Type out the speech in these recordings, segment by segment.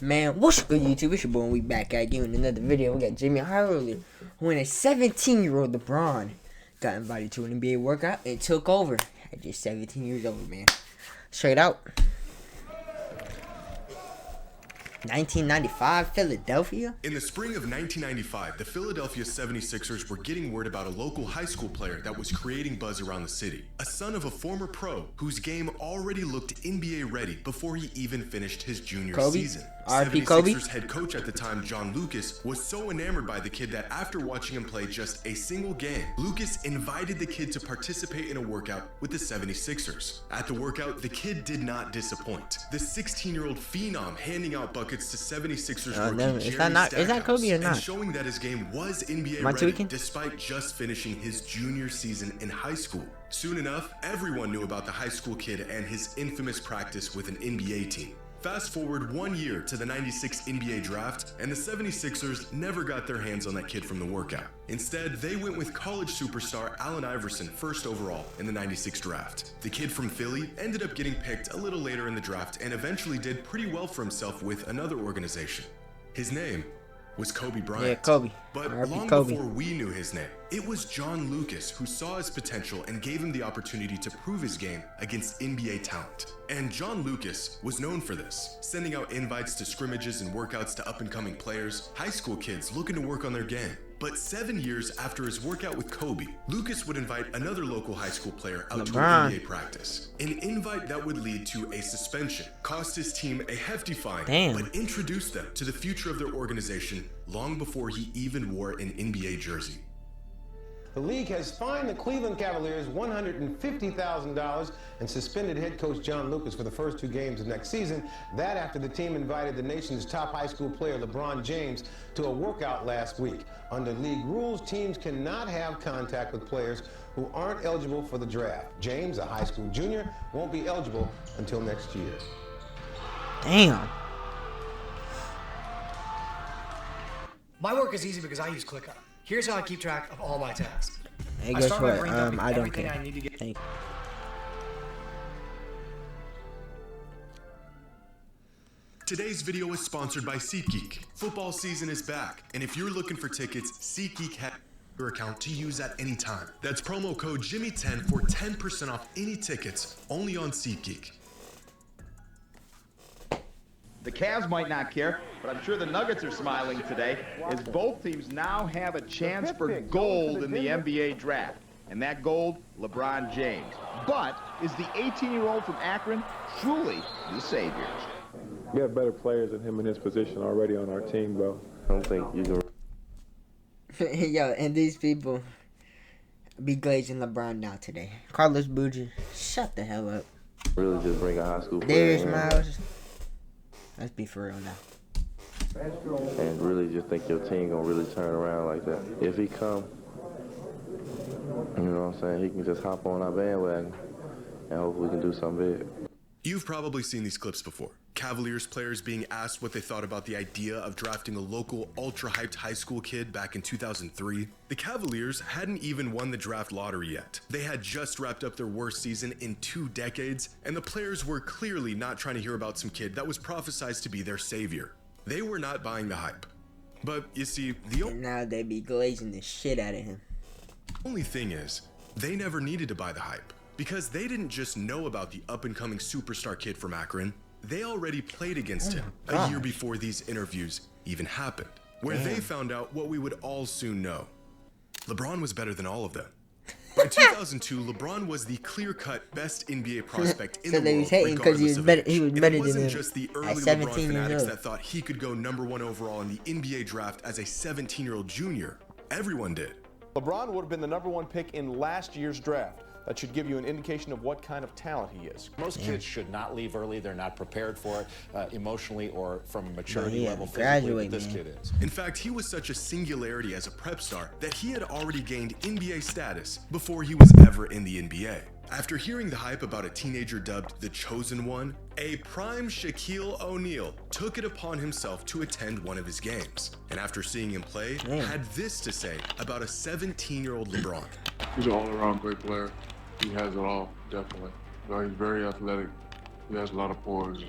Man, what's good, YouTube? It's your boy, and we back at you in another video. We got JxmyHighroller, when a 17-year-old LeBron got invited to an NBA workout and took over at just 17 years old, man. Straight out. 1995 Philadelphia. In the spring of 1995, the Philadelphia 76ers were getting word about a local high school player that was creating buzz around the city. A son of a former pro whose game already looked NBA ready before he even finished his junior season. RP Kobe. 76ers head coach at the time, John Lucas, was so enamored by the kid that after watching him play just a single game, Lucas invited the kid to participate in a workout with the 76ers. At the workout, the kid did not disappoint. The 16-year-old phenom handing out buckets to 76ers rookie is that Kobe or not? And showing that his game was NBA ready despite just finishing his junior season in high school. Soon enough, everyone knew about the high school kid and his infamous practice with an NBA team. Fast forward 1 year to the 96 NBA draft, and the 76ers never got their hands on that kid from the workout. Instead, they went with college superstar Allen Iverson first overall in the 96 draft. The kid from Philly ended up getting picked a little later in the draft and eventually did pretty well for himself with another organization. His name was Kobe Bryant. Yeah, Kobe. But long before we knew his name, it was John Lucas who saw his potential and gave him the opportunity to prove his game against NBA talent. And John Lucas was known for this, sending out invites to scrimmages and workouts to up-and-coming players, high school kids looking to work on their game. But 7 years after his workout with Kobe, Lucas would invite another local high school player out to an NBA practice. An invite that would lead to a suspension, cost his team a hefty fine, but introduced them to the future of their organization long before he even wore an NBA jersey. The league has fined the Cleveland Cavaliers $150,000 and suspended head coach John Lucas for the first 2 games of next season. That after the team invited the nation's top high school player, LeBron James, to a workout last week. Under league rules, teams cannot have contact with players who aren't eligible for the draft. James, a high school junior, won't be eligible until next year. Damn. My work is easy because I use ClickUp. Here's how I keep track of all my tasks. Hey, guess what? I don't care. Today's video is sponsored by SeatGeek. Football season is back, and if you're looking for tickets, SeatGeek has your account to use at any time. That's promo code JIMMY10 for 10% off any tickets, only on SeatGeek. The Cavs might not care, but I'm sure the Nuggets are smiling today as both teams now have a chance for gold in the NBA draft. And that gold, LeBron James. But is the 18-year-old from Akron truly the savior? We have better players than him in his position already on our team, bro. I don't think you can. Yo, and these people be glazing LeBron now today. Carlos Bougie, shut the hell up. Really just bring a high school player Darius Miles. Let's be for real now. and really just think your team gonna really turn around like that. If he come, you know what I'm saying, he can just hop on our bandwagon and hopefully we can do something big. You've probably seen these clips before. Cavaliers players being asked what they thought about the idea of drafting a local ultra-hyped high school kid back in 2003. The Cavaliers hadn't even won the draft lottery yet. They had just wrapped up their worst season in 2 decades, and the players were clearly not trying to hear about some kid that was prophesized to be their savior. They were not buying the hype. But you see, and now they be glazing the shit out of him. Only thing is, they never needed to buy the hype, because they didn't just know about the up-and-coming superstar kid from Akron. They already played against him a year before these interviews even happened, where they found out what we would all soon know. LeBron was better than all of them. By 2002, LeBron was the clear-cut best NBA prospect in the world, regardless of age. It wasn't just the early LeBron fanatics that thought he could go #1 overall in the NBA draft as a 17-year-old junior. Everyone did. LeBron would have been the #1 pick in last year's draft. That should give you an indication of what kind of talent he is. Most kids should not leave early. They're not prepared for it emotionally or from a maturity level physically, but this kid is. In fact, he was such a singularity as a prep star that he had already gained NBA status before he was ever in the NBA. After hearing the hype about a teenager dubbed the Chosen One, a prime Shaquille O'Neal took it upon himself to attend one of his games. And after seeing him play, had this to say about a 17-year-old LeBron. He's an all-around great player. He has it all, definitely. He's very athletic. He has a lot of poise.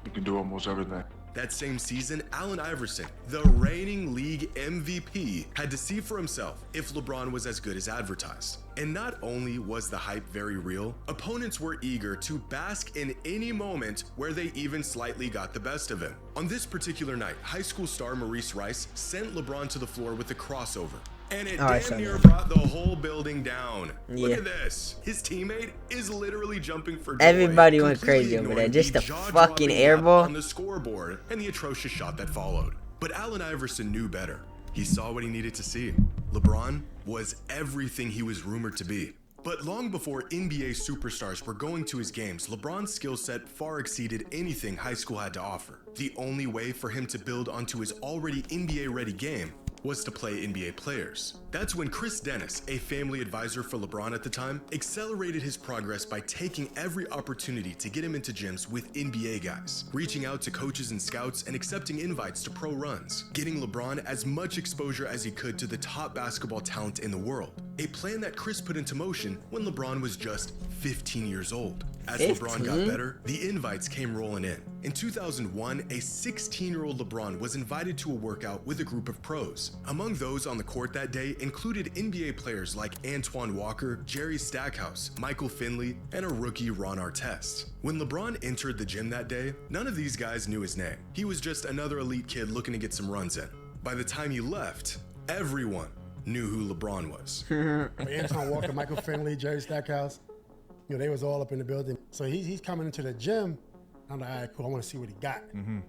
You can do almost everything. That same season, Allen Iverson, the reigning league MVP, had to see for himself if LeBron was as good as advertised. And not only was the hype very real, opponents were eager to bask in any moment where they even slightly got the best of him. On this particular night, high school star Maurice Rice sent LeBron to the floor with a crossover. And it damn near brought the whole building down. Look at this. His teammate is literally jumping for joy. Everybody went crazy over that. Just a fucking airball on the scoreboard and the atrocious shot that followed. But Allen Iverson knew better. He saw what he needed to see. LeBron was everything he was rumored to be. But long before NBA superstars were going to his games, LeBron's skill set far exceeded anything high school had to offer. The only way for him to build onto his already NBA-ready game was to play NBA players. That's when Chris Dennis, a family advisor for LeBron at the time, accelerated his progress by taking every opportunity to get him into gyms with NBA guys, reaching out to coaches and scouts and accepting invites to pro runs, getting LeBron as much exposure as he could to the top basketball talent in the world. A plan that Chris put into motion when LeBron was just 15 years old. As LeBron got better, the invites came rolling in. In 2001, a 16-year-old LeBron was invited to a workout with a group of pros. Among those on the court that day included NBA players like Antoine Walker, Jerry Stackhouse, Michael Finley, and a rookie Ron Artest. When LeBron entered the gym that day, none of these guys knew his name. He was just another elite kid looking to get some runs in. By the time he left, everyone knew who LeBron was. Antoine Walker, Michael Finley, Jerry Stackhouse, you know, they was all up in the building. So he's coming into the gym. I'm like, all right, cool, I want to see what he got. And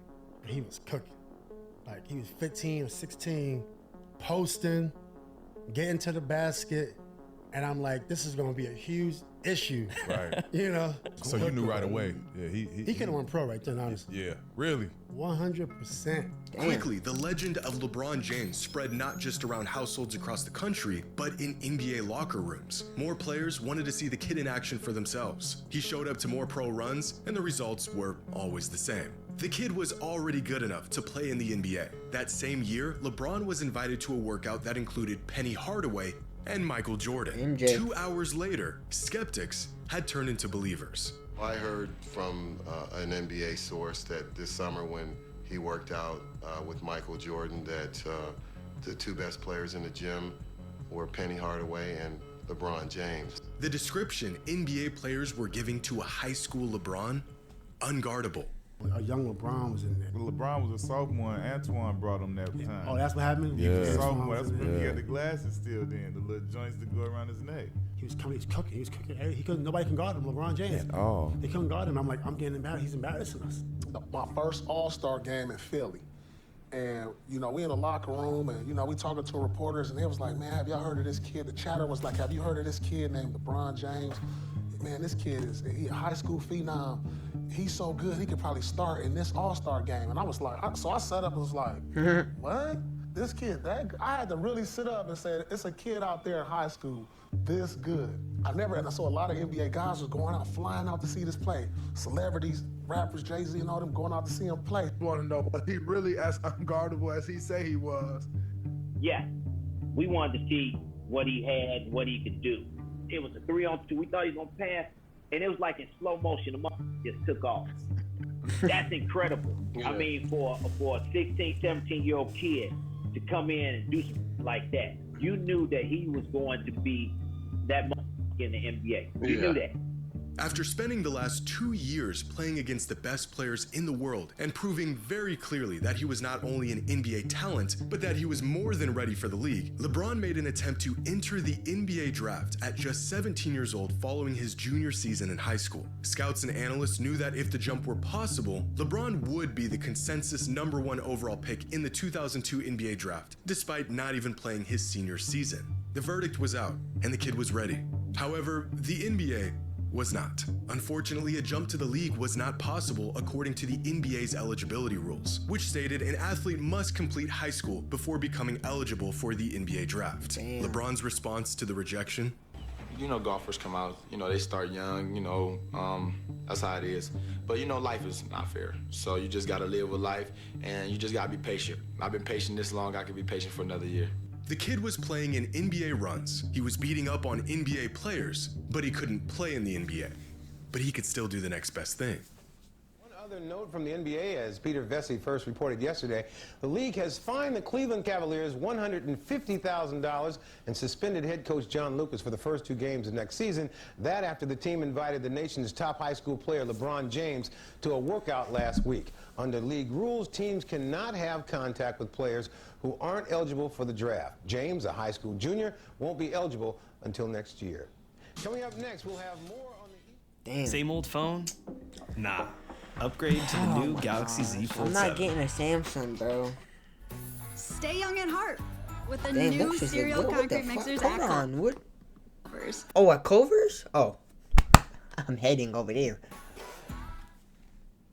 he was cooking. Like, he was 15 or 16, posting, getting to the basket, and I'm like, this is going to be a huge issue. Right. You know? So you knew right away. Yeah, he could have won pro right then, honestly. Yeah, really? 100%. Quickly, the legend of LeBron James spread not just around households across the country, but in NBA locker rooms. More players wanted to see the kid in action for themselves. He showed up to more pro runs, and the results were always the same. The kid was already good enough to play in the NBA. That same year, LeBron was invited to a workout that included Penny Hardaway and Michael Jordan. 2 hours later, skeptics had turned into believers. I heard from an NBA source that this summer when he worked out with Michael Jordan that the two best players in the gym were Penny Hardaway and LeBron James. The description NBA players were giving to a high school LeBron, unguardable. A young LeBron was in there. LeBron was a sophomore, and Antoine brought him that time. Oh, that's what happened? He was a sophomore. That's when he had the glasses still then, the little joints that go around his neck. He was coming, he was cooking. Nobody can guard him, LeBron James. Oh. They couldn't guard him. I'm like, I'm getting embarrassed. He's embarrassing us. My first All-Star game in Philly. And, you know, we in the locker room and, you know, we talking to reporters and they was like, man, have y'all heard of this kid? The chatter was like, have you heard of this kid named LeBron James? Man, this kid he a high school phenom. He's so good, he could probably start in this All-Star game. And I was like, so I sat up and was like, what? This kid, I had to really sit up and say, it's a kid out there in high school this good. I saw a lot of NBA guys was going out, flying out to see this play. Celebrities, rappers, Jay-Z and all them going out to see him play. I want to know, was he really as unguardable as he say he was? Yeah, we wanted to see what he had, what he could do. It was a 3-on-2. We thought he was gonna pass, and it was like in slow motion. The just took off. That's incredible. Yeah. I mean, for a 16, 17-year-old kid to come in and do something like that, you knew that he was going to be that in the NBA. You knew that. After spending the last 2 years playing against the best players in the world and proving very clearly that he was not only an NBA talent, but that he was more than ready for the league, LeBron made an attempt to enter the NBA draft at just 17 years old following his junior season in high school. Scouts and analysts knew that if the jump were possible, LeBron would be the consensus #1 overall pick in the 2002 NBA draft, despite not even playing his senior season. The verdict was out, and the kid was ready. However, the NBA was not. Unfortunately, a jump to the league was not possible according to the NBA's eligibility rules, which stated an athlete must complete high school before becoming eligible for the NBA draft. Damn. LeBron's response to the rejection? You know, golfers come out, you know, they start young, you know, that's how it is. But you know, life is not fair. So you just gotta live with life and you just gotta be patient. I've been patient this long, I can be patient for another year. The kid was playing in NBA runs. He was beating up on NBA players, but he couldn't play in the NBA. But he could still do the next best thing. Another note from the NBA, as Peter Vesey first reported yesterday, the league has fined the Cleveland Cavaliers $150,000 and suspended head coach John Lucas for the first 2 games of next season. That after the team invited the nation's top high school player, LeBron James, to a workout last week. Under league rules, teams cannot have contact with players who aren't eligible for the draft. James, a high school junior, won't be eligible until next year. Coming up next, we'll have more on the... Damn. Same old phone? Nah. Upgrade to the new Galaxy Z Fold I'm 7. not getting a Samsung, bro. Stay young at heart with the Damn, new that's just cereal what concrete the fuck? mixers Come at on, what? Culver's. Oh, at Culver's? Oh. I'm heading over there.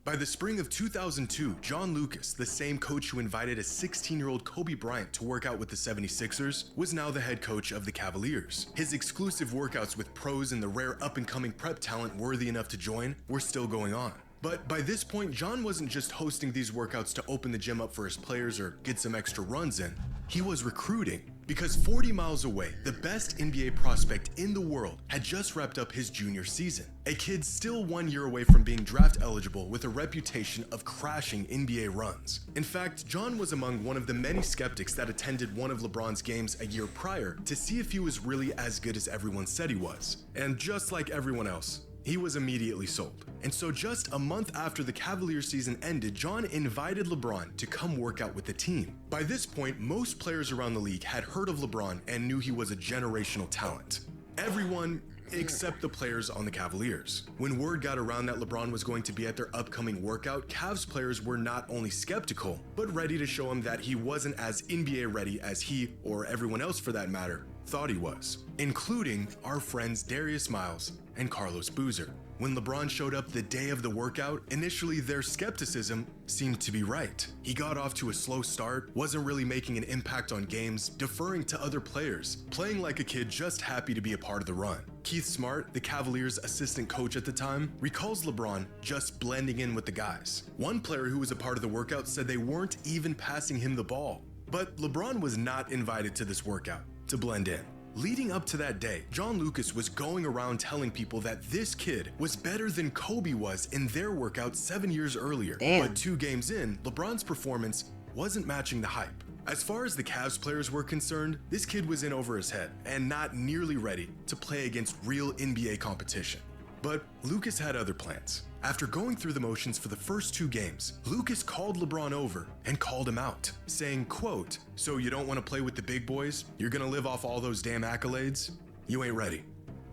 By the spring of 2002, John Lucas, the same coach who invited a 16-year-old Kobe Bryant to work out with the 76ers, was now the head coach of the Cavaliers. His exclusive workouts with pros and the rare up-and-coming prep talent worthy enough to join were still going on. But by this point, John wasn't just hosting these workouts to open the gym up for his players or get some extra runs in. He was recruiting, because 40 miles away, the best NBA prospect in the world had just wrapped up his junior season. A kid still 1 year away from being draft eligible with a reputation of crashing NBA runs. In fact, John was among one of the many skeptics that attended one of LeBron's games a year prior to see if he was really as good as everyone said he was. And just like everyone else, he was immediately sold. And so just a month after the Cavaliers season ended, John invited LeBron to come work out with the team. By this point, most players around the league had heard of LeBron and knew he was a generational talent. Everyone except the players on the Cavaliers. When word got around that LeBron was going to be at their upcoming workout, Cavs players were not only skeptical, but ready to show him that he wasn't as NBA ready as he, or everyone else for that matter, thought he was, including our friends Darius Miles and Carlos Boozer. When LeBron showed up the day of the workout, initially their skepticism seemed to be right. He got off to a slow start, wasn't really making an impact on games, deferring to other players, playing like a kid just happy to be a part of the run. Keith Smart, the Cavaliers' assistant coach at the time, recalls LeBron just blending in with the guys. One player who was a part of the workout said they weren't even passing him the ball. But LeBron was not invited to this workout to blend in. Leading up to that day, John Lucas was going around telling people that this kid was better than Kobe was in their workout 7 years earlier. Damn. But 2 games in, LeBron's performance wasn't matching the hype. As far as the Cavs players were concerned, this kid was in over his head and not nearly ready to play against real NBA competition. But Lucas had other plans. After going through the motions for the first 2 games, Lucas called LeBron over and called him out, saying, quote, "So you don't want to play with the big boys? You're gonna live off all those damn accolades? You ain't ready."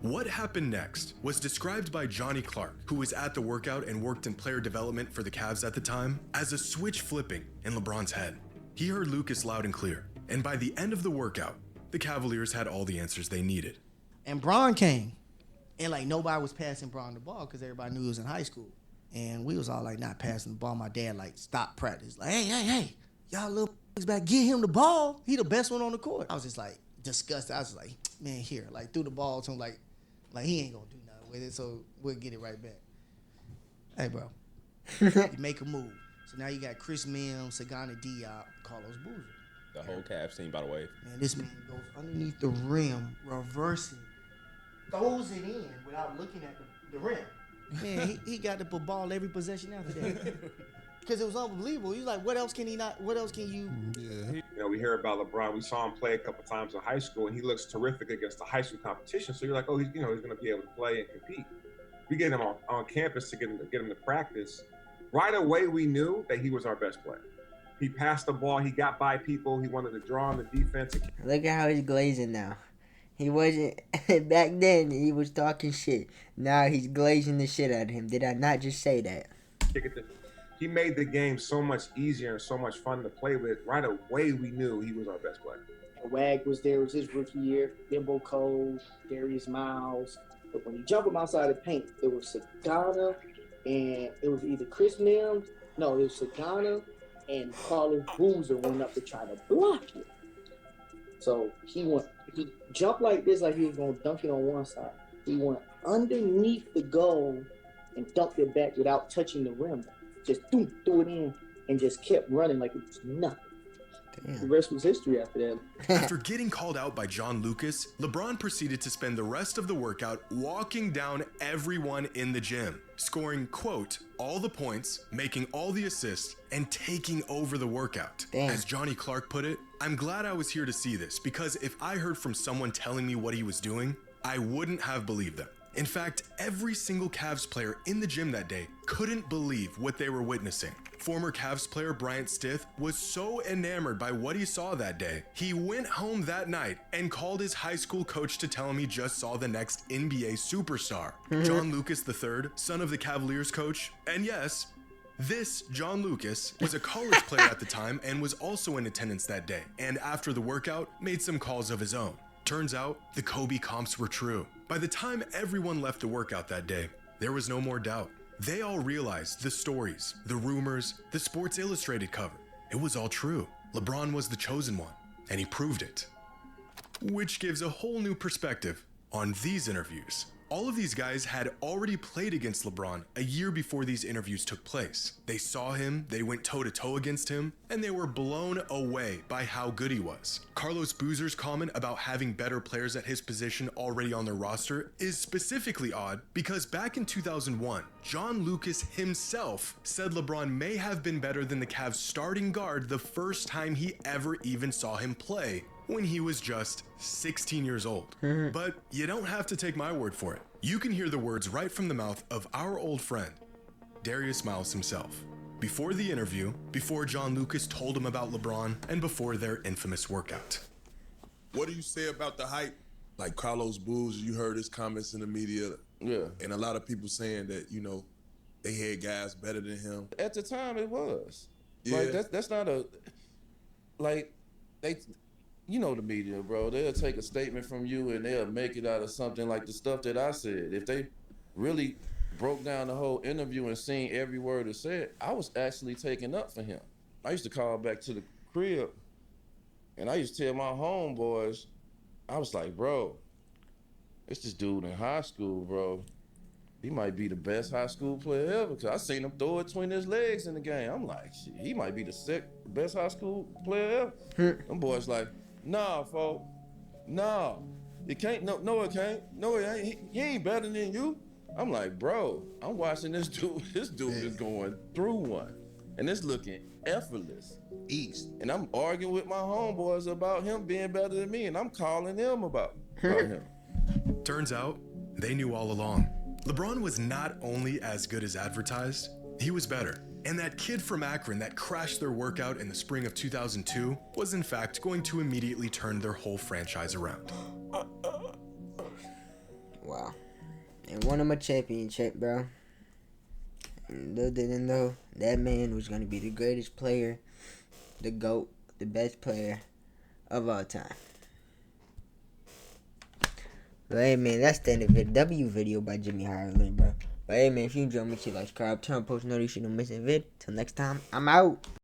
What happened next was described by Johnny Clark, who was at the workout and worked in player development for the Cavs at the time, as a switch flipping in LeBron's head. He heard Lucas loud and clear, and by the end of the workout, the Cavaliers had all the answers they needed. And Bron came. And, like, nobody was passing Bron the ball because everybody knew he was in high school. And we was all, like, not passing the ball. My dad, like, stopped practice. Like, hey, y'all little back, get him the ball. He the best one on the court. I was just, like, disgusted. I was like, man, here. Like, threw the ball to him, like he ain't going to do nothing with it, so we'll get it right back. Hey, bro. You make a move. So now you got Chris Mims, Sagana Diop, Carlos Boozer. The whole Cavs team, by the way. Man, this man goes underneath the rim, reversing. Throws it in without looking at the rim. Man, he got the ball every possession after that. Because it was unbelievable. He's like, what else can you? You know, we hear about LeBron. We saw him play a couple times in high school, and he looks terrific against the high school competition. So you're like, oh, he's going to be able to play and compete. We get him on campus to get him to practice. Right away, we knew that he was our best player. He passed the ball. He got by people. He wanted to draw on the defense. Look at how he's glazing now. He wasn't, back then, he was talking shit. Now he's glazing the shit out of him. Did I not just say that? He made the game so much easier and so much fun to play with. Right away, we knew he was our best player. Wag was there. It was his rookie year. Bimbo Cole, Darius Miles. But when he jumped him outside the paint, it was Sagana, and it was either Chris Mims. No, it was Sagana and Carlos Boozer went up to try to block it. So he jumped like this, like he was going to dunk it on one side. He went underneath the goal and dunked it back without touching the rim. Just threw it in and just kept running like it was nothing. The rest was history after that. After getting called out by John Lucas, LeBron proceeded to spend the rest of the workout walking down everyone in the gym, scoring, quote, all the points, making all the assists, and taking over the workout. Damn. As Johnny Clark put it, I'm glad I was here to see this, because if I heard from someone telling me what he was doing, I wouldn't have believed them. In fact, every single Cavs player in the gym that day couldn't believe what they were witnessing. Former Cavs player Bryant Stith was so enamored by what he saw that day, he went home that night and called his high school coach to tell him he just saw the next NBA superstar. John Lucas III, son of the Cavaliers coach, and yes, this John Lucas was a college player at the time and was also in attendance that day, and after the workout, made some calls of his own. Turns out, the Kobe comps were true. By the time everyone left the workout that day, there was no more doubt. They all realized the stories, the rumors, the Sports Illustrated cover. It was all true. LeBron was the chosen one, and he proved it. Which gives a whole new perspective on these interviews. All of these guys had already played against LeBron a year before these interviews took place. They saw him, they went toe-to-toe against him, and they were blown away by how good he was. Carlos Boozer's comment about having better players at his position already on their roster is specifically odd because back in 2001, John Lucas himself said LeBron may have been better than the Cavs starting guard the first time he ever even saw him play, when he was just 16 years old. But you don't have to take my word for it. You can hear the words right from the mouth of our old friend, Darius Miles himself. Before the interview, before John Lucas told him about LeBron, and before their infamous workout. What do you say about the hype? Like Carlos Booz, you heard his comments in the media. Yeah. And a lot of people saying that, you know, they had guys better than him. At the time, it was. Yeah. Like, that's not a, like, you know the media, bro. They'll take a statement from you and they'll make it out of something like the stuff that I said. If they really broke down the whole interview and seen every word it said, I was actually taking up for him. I used to call back to the crib and I used to tell my homeboys, I was like, bro, it's this dude in high school, bro. He might be the best high school player ever, because I seen him throw it between his legs in the game. I'm like, shit, he might be the best high school player ever. Them boys like, nah, folks. Nah. It can't. No, it can't. No, it ain't. He ain't better than you. I'm like, bro, I'm watching this dude. This dude is going through one. And it's looking effortless. East. And I'm arguing with my homeboys about him being better than me, and I'm calling them about him. Turns out, they knew all along. LeBron was not only as good as advertised, he was better. And that kid from Akron that crashed their workout in the spring of 2002 was in fact going to immediately turn their whole franchise around. Wow. And won him a championship, bro. And little didn't know that man was going to be the greatest player, the GOAT, the best player of all time. But hey, man, that's the end of the W video by JxmyHighroller, bro. But hey, man, if you enjoyed, make sure you like, subscribe, turn on post notifications, so you don't miss a vid. Till next time, I'm out.